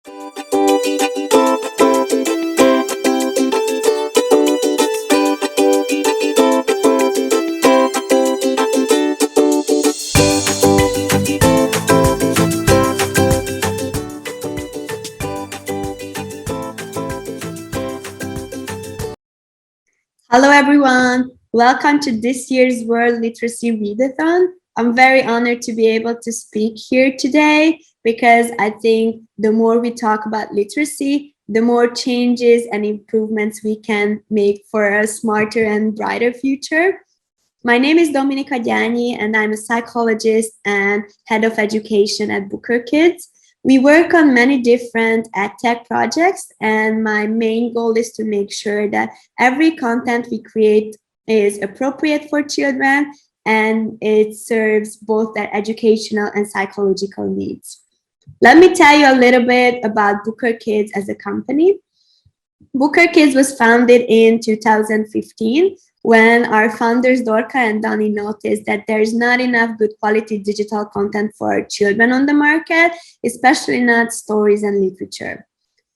Hello, everyone. Welcome to this year's World Literacy Readathon. I'm very honored to be able to speak here today because I think the more we talk about literacy, the more changes and improvements we can make for a smarter and brighter future. My name is Dominika Gyányi, and I'm a psychologist and head of education at Bookr Kids. We work on many different EdTech projects, and my main goal is to make sure that every content we create is appropriate for children and it serves both their educational and psychological needs. Let me tell you a little bit about Bookr Kids as a company. Bookr Kids was founded in 2015 when our founders Dorka and Dani noticed that there's not enough good quality digital content for children on the market, especially not stories and literature.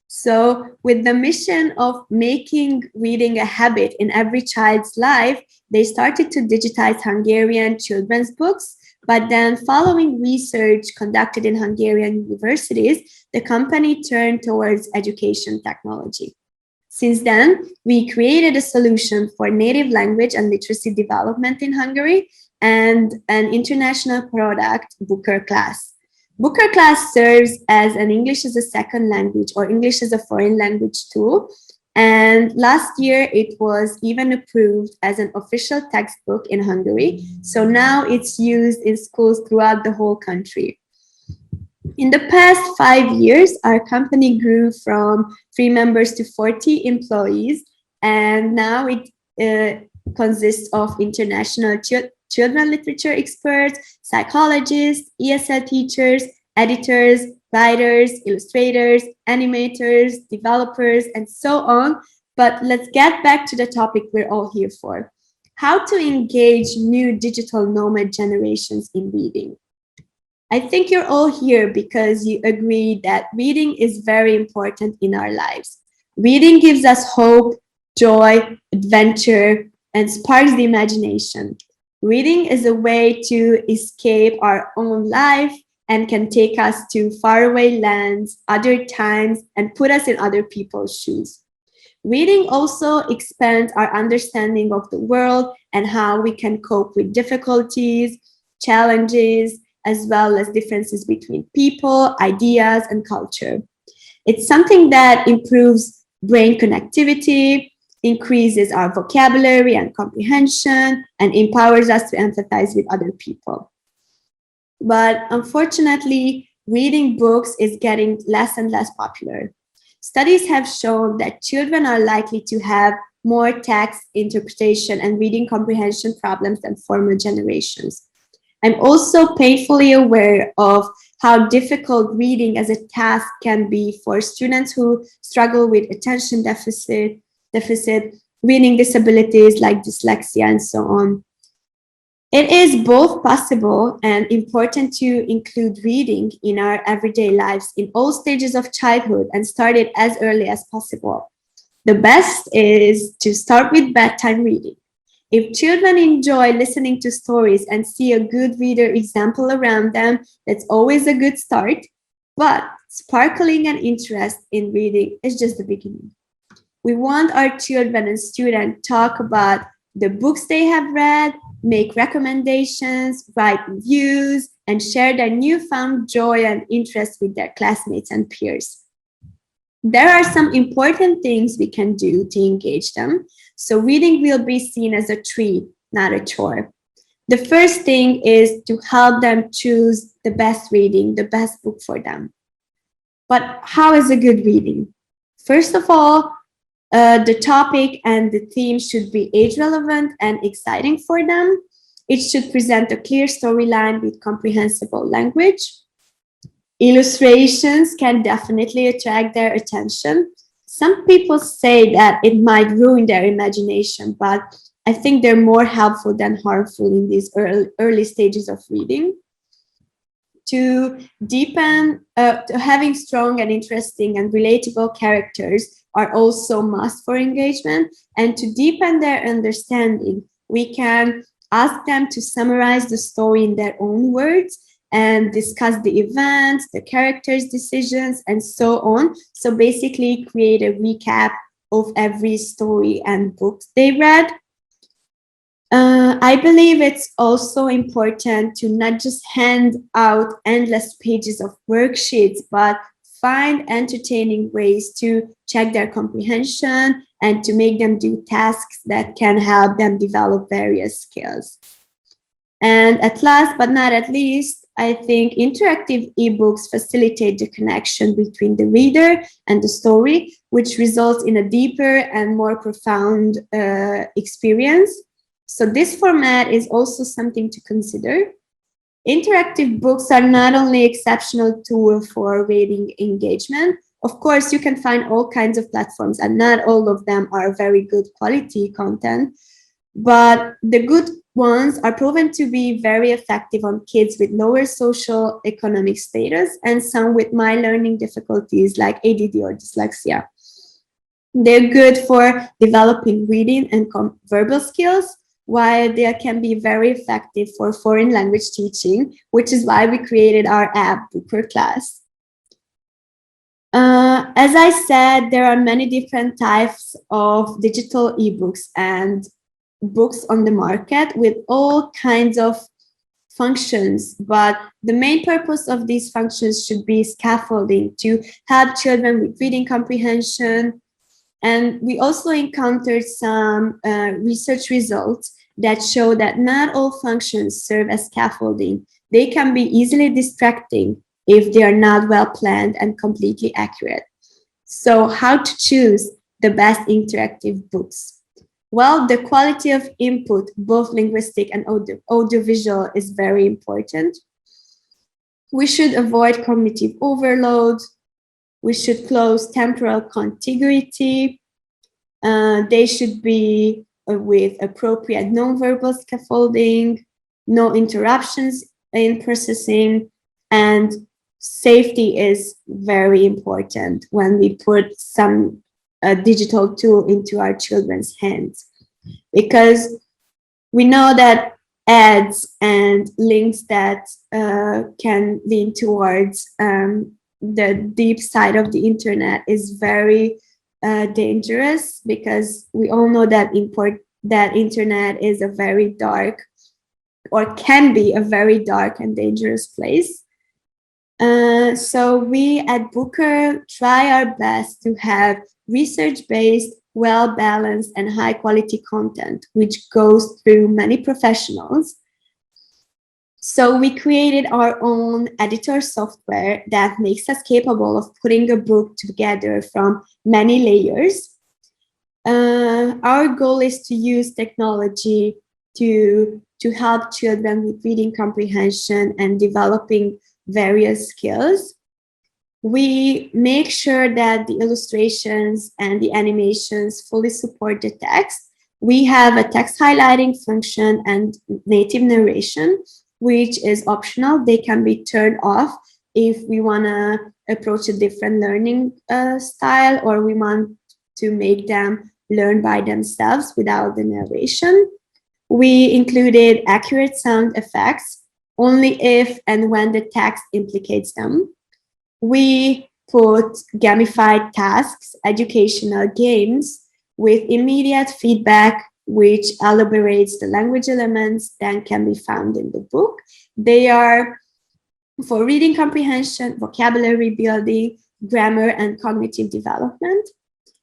So with the mission of making reading a habit in every child's life, they started to digitize Hungarian children's books. But then following research conducted in Hungarian universities, the company turned towards education technology. Since then, we created a solution for native language and literacy development in Hungary and an international product, Bookr Class. Bookr Class serves as an English as a second language or English as a foreign language tool. And last year, it was even approved as an official textbook in Hungary. So now it's used in schools throughout the whole country. In the past 5 years, our company grew from 3 members to 40 employees, and now it consists of international children literature experts, psychologists, ESL teachers, editors, writers, illustrators, animators, developers, and so on. But let's get back to the topic we're all here for: how to engage new digital nomad generations in reading. I think you're all here because you agree that reading is very important in our lives. Reading gives us hope, joy, adventure, and sparks the imagination. Reading is a way to escape our own life and can take us to faraway lands, other times, and put us in other people's shoes. Reading also expands our understanding of the world and how we can cope with difficulties, challenges, as well as differences between people, ideas, and culture. It's something that improves brain connectivity, increases our vocabulary and comprehension, and empowers us to empathize with other people. But unfortunately, reading books is getting less and less popular. Studies have shown that children are likely to have more text interpretation and reading comprehension problems than former generations. I'm also painfully aware of how difficult reading as a task can be for students who struggle with attention deficit, reading disabilities like dyslexia, and so on. It is both possible and important to include reading in our everyday lives in all stages of childhood and start it as early as possible. The best is to start with bedtime reading. If children enjoy listening to stories and see a good reader example around them, that's always a good start. But sparkling an interest in reading is just the beginning. We want our children and students talk about the books they have read, make recommendations, write reviews, and share their newfound joy and interest with their classmates and peers. There are some important things we can do to engage them, so reading will be seen as a treat, not a chore. The first thing is to help them choose the best reading, the best book for them. But how is a good reading? First of all, the topic and the theme should be age relevant and exciting for them. It should present a clear storyline with comprehensible language. Illustrations can definitely attract their attention. Some people say that it might ruin their imagination, but I think they're more helpful than harmful in these early stages of reading. to deepen, to having strong and interesting and relatable characters are also must for engagement. And to deepen their understanding, we can ask them to summarize the story in their own words and discuss the events, the characters' decisions, and so on. So basically create a recap of every story and book they read. I believe it's also important to not just hand out endless pages of worksheets, but find entertaining ways to check their comprehension and to make them do tasks that can help them develop various skills. And at last but not at least, I think interactive ebooks facilitate the connection between the reader and the story, which results in a deeper and more profound experience. So this format is also something to consider. Interactive books are not only exceptional tool for reading engagement. Of course, you can find all kinds of platforms and not all of them are very good quality content, but the good ones are proven to be very effective on kids with lower social economic status and some with mild learning difficulties like ADD or dyslexia. They're good for developing reading and verbal skills, while they can be very effective for foreign language teaching, which is why we created our app, Bookr Class. As I said, there are many different types of digital ebooks and books on the market with all kinds of functions, but the main purpose of these functions should be scaffolding to help children with reading comprehension. And we also encountered some research results that show that not all functions serve as scaffolding. They can be easily distracting if they are not well planned and completely accurate. So how to choose the best interactive books? Well, the quality of input, both linguistic and audiovisual, is very important. We should avoid cognitive overload. We should close temporal contiguity. They should be with appropriate nonverbal scaffolding, no interruptions in processing, and safety is very important when we put some digital tool into our children's hands, because we know that ads and links that can lead towards the deep side of the internet is very dangerous, because we all know that internet is a very dark, or can be a very dark and dangerous place. So we at Bookr try our best to have research-based, well-balanced, and high-quality content, which goes through many professionals. So we created our own editor software that makes us capable of putting a book together from many layers. Our goal is to use technology to help children with reading comprehension and developing various skills. We make sure that the illustrations and the animations fully support the text. We have a text highlighting function and native narration, which is optional. They can be turned off if we want to approach a different learning style, or we want to make them learn by themselves without the narration. We included accurate sound effects only if and when the text implicates them. We put gamified tasks, educational games with immediate feedback, which elaborates the language elements that can be found in the book. They are for reading comprehension, vocabulary building, grammar, and cognitive development.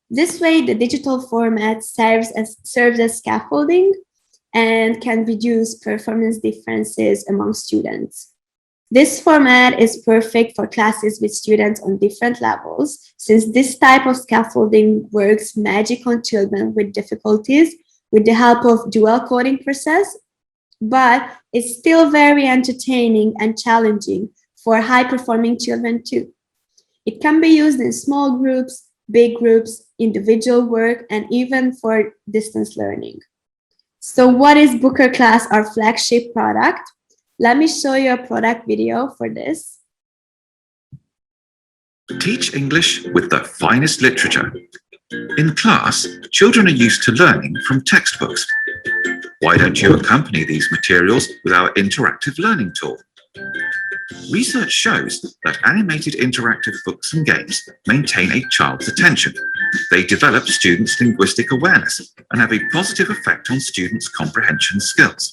This way, the digital format serves as scaffolding and can reduce performance differences among students. This format is perfect for classes with students on different levels, since this type of scaffolding works magic on children with difficulties with the help of dual coding process, but it's still very entertaining and challenging for high-performing children too. It can be used in small groups, big groups, individual work, and even for distance learning. So what is Bookr Class, our flagship product? Let me show you a product video for this. Teach English with the finest literature. In class, children are used to learning from textbooks. Why don't you accompany these materials with our interactive learning tool? Research shows that animated interactive books and games maintain a child's attention. They develop students' linguistic awareness and have a positive effect on students' comprehension skills.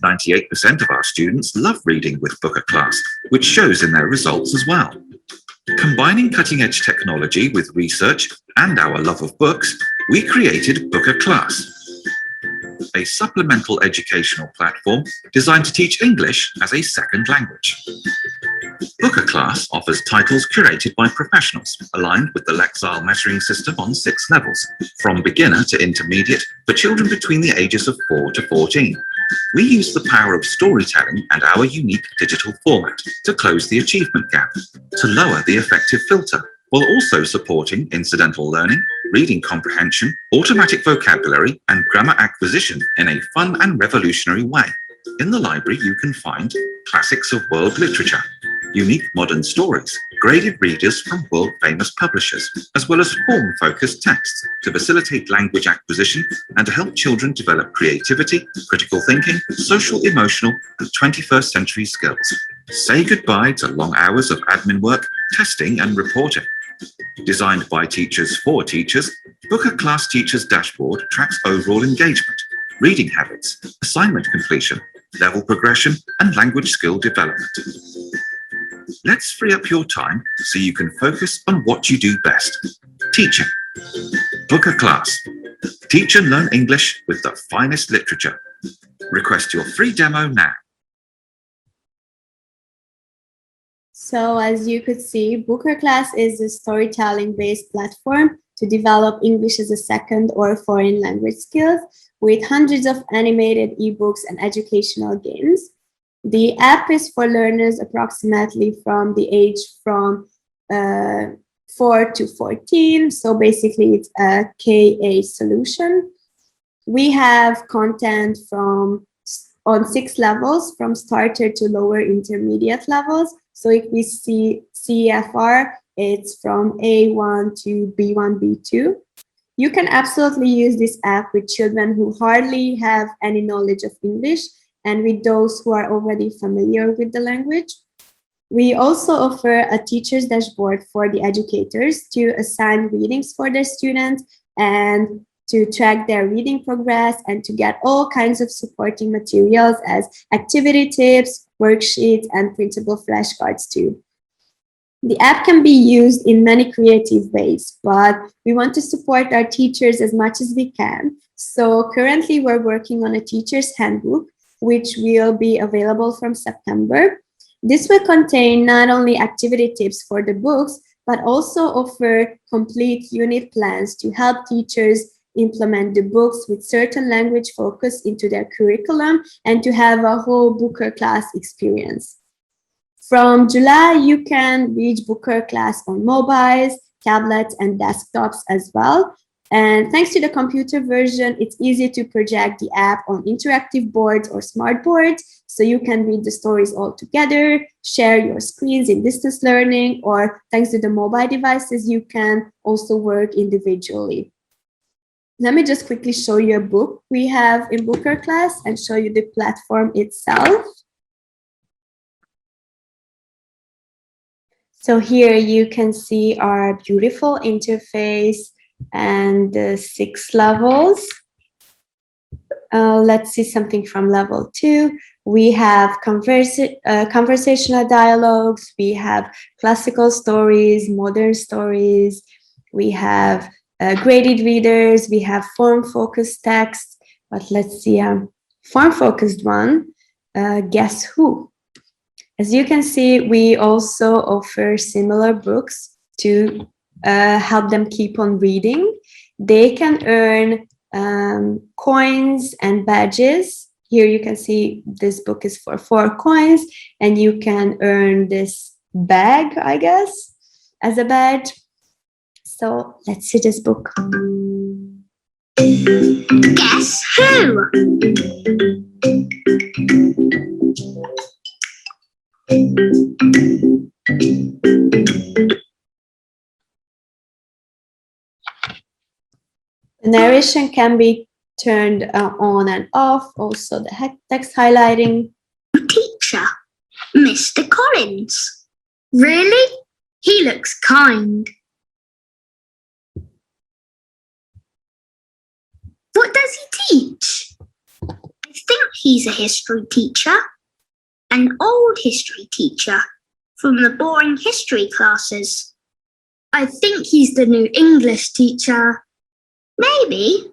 98% of our students love reading with Bookr Class, which shows in their results as well. Combining cutting-edge technology with research and our love of books, we created Bookr Class, a supplemental educational platform designed to teach English as a second language. Bookr Class offers titles curated by professionals, aligned with the Lexile measuring system on 6 levels, from beginner to intermediate for children between the ages of 4 to 14. We use the power of storytelling and our unique digital format to close the achievement gap, to lower the affective filter, while also supporting incidental learning, reading comprehension, automatic vocabulary, and grammar acquisition in a fun and revolutionary way. In the library, you can find classics of world literature, unique modern stories, graded readers from world-famous publishers, as well as form-focused texts to facilitate language acquisition and to help children develop creativity, critical thinking, social, emotional, and 21st century skills. Say goodbye to long hours of admin work, testing, and reporting. Designed by teachers for teachers, Bookr Class Teachers Dashboard tracks overall engagement, reading habits, assignment completion, level progression, and language skill development. Let's free up your time so you can focus on what you do best, teaching. Bookr Class. Teach and learn English with the finest literature. Request your free demo now. So as you could see, Bookr Class is a storytelling-based platform to develop English as a second or foreign language skills with hundreds of animated ebooks and educational games. The app is for learners approximately from the age from 4 to 14. So basically it's a KA solution. We have content on 6 levels, from starter to lower intermediate levels. So if we see CEFR, it's from A1 to B1, B2. You can absolutely use this app with children who hardly have any knowledge of English and with those who are already familiar with the language. We also offer a teacher's dashboard for the educators to assign readings for their students and to track their reading progress and to get all kinds of supporting materials as activity tips, worksheets, and printable flashcards too. The app can be used in many creative ways, but we want to support our teachers as much as we can. So currently we're working on a teacher's handbook, which will be available from September. This will contain not only activity tips for the books, but also offer complete unit plans to help teachers implement the books with certain language focus into their curriculum and to have a whole Bookr Class experience. From July, you can reach Bookr Class on mobiles, tablets, and desktops as well. And thanks to the computer version, it's easy to project the app on interactive boards or smart boards, so you can read the stories all together, share your screens in distance learning, or thanks to the mobile devices, you can also work individually. Let me just quickly show you a book we have in Bookr Class and show you the platform itself. So here you can see our beautiful interface and the 6 levels. Let's see something from level 2. We have conversational dialogues. We have classical stories, modern stories. We have graded readers. We have form-focused text. But let's see a form-focused one. Guess who? As you can see, we also offer similar books to help them keep on reading. They can earn coins and badges. Here you can see this book is for 4 coins, and you can earn this bag, I guess, as a badge. So let's see this book. Guess who? The narration can be turned on and off, also the text highlighting. Teacher, Mr. Collins. Really? He looks kind. What does he teach? I think he's a history teacher. An old history teacher from the boring history classes. I think he's the new English teacher. Maybe.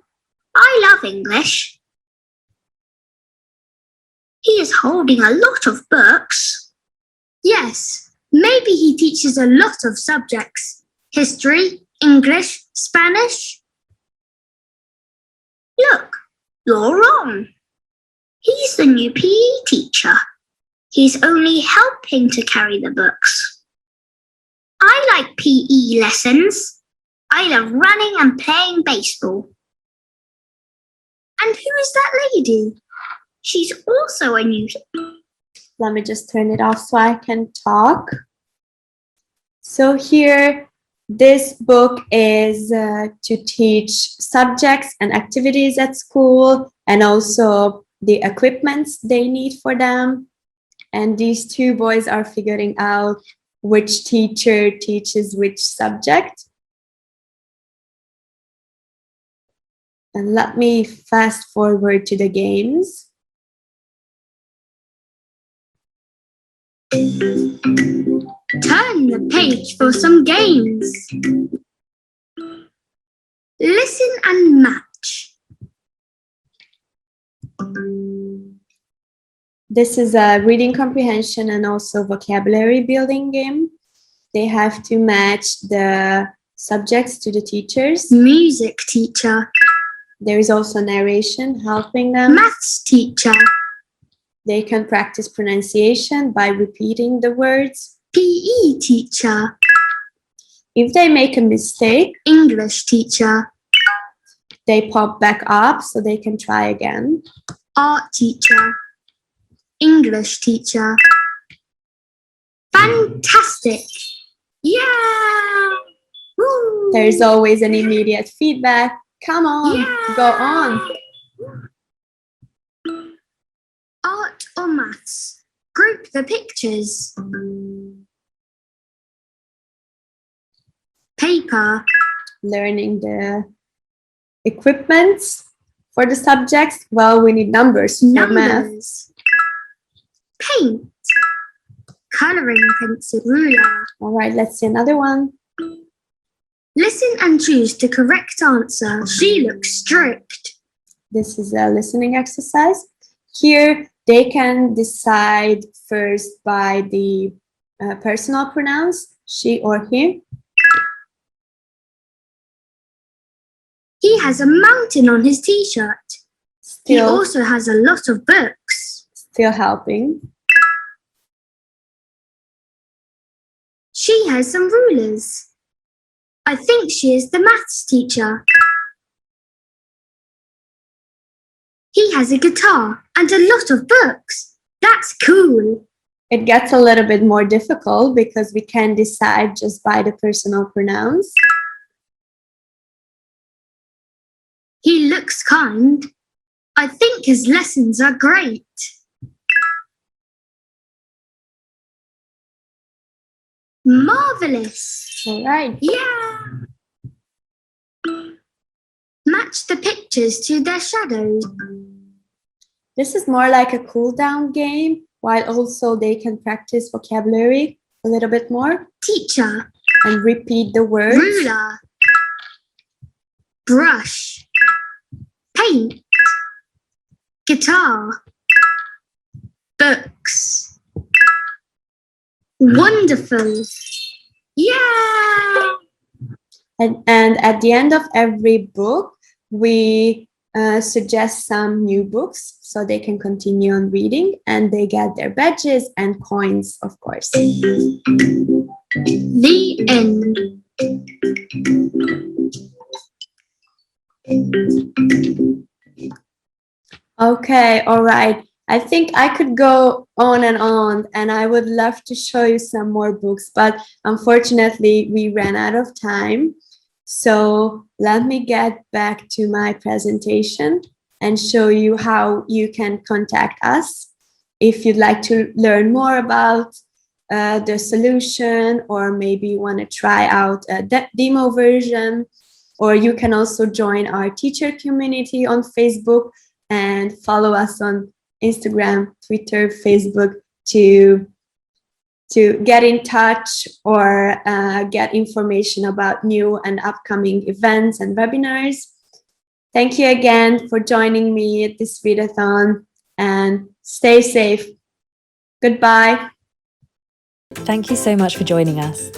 I love English. He is holding a lot of books. Yes, maybe he teaches a lot of subjects. History, English, Spanish. Look, you're wrong. He's the new PE teacher. He's only helping to carry the books. I like PE lessons. I love running and playing baseball. And who is that lady? She's also a new... Let me just turn it off so I can talk. So here, this book is to teach subjects and activities at school and also the equipments they need for them. And these two boys are figuring out which teacher teaches which subject. And let me fast forward to the games. Turn the page for some games. Listen and match. This is a reading comprehension and also vocabulary building game. They have to match the subjects to the teachers. Music teacher. There is also narration helping them. Maths teacher. They can practice pronunciation by repeating the words. PE teacher. If they make a mistake, English teacher. they pop back up so they can try again. Art teacher. English teacher. Fantastic! Yeah! Woo! There's always an immediate feedback. Come on, Yeah! go on. Art or maths? Group the pictures. Paper. Learning the equipments for the subjects. Well, we need numbers for math. Numbers. Paint. Coloring pencil ruler. All right, let's see another one. Listen and choose the correct answer. She looks strict. This is a listening exercise. Here, they can decide first by the personal pronouns, she or him. He has a mountain on his t-shirt. He Still, also has a lot of books. still helping. She has some rulers. I think she is the maths teacher. He has a guitar and a lot of books. That's cool. It gets a little bit more difficult because we can decide just by the personal pronouns. He looks kind. I think his lessons are great. Marvelous. All right. Yeah. Match the pictures to their shadows. This is more like a cool down game, while also they can practice vocabulary a little bit more Teacher. and repeat the words. Ruler. Brush. Paint. Guitar. Books. Wonderful. Yeah. And at the end of every book, we suggest some new books so they can continue on reading and they get their badges and coins, of course. The end. Okay, all right. I think I could go on, and I would love to show you some more books, but unfortunately we ran out of time. So let me get back to my presentation and show you how you can contact us if you'd like to learn more about the solution, or maybe you want to try out a demo version. Or you can also join our teacher community on Facebook and follow us on Instagram, Twitter, Facebook to get in touch or get information about new and upcoming events and webinars. Thank you again for joining me at this readathon, and stay safe. Goodbye. Thank you so much for joining us.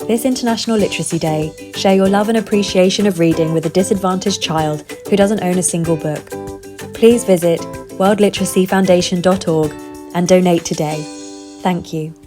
This International Literacy Day, share your love and appreciation of reading with a disadvantaged child who doesn't own a single book. Please visit worldliteracyfoundation.org and donate today. Thank you.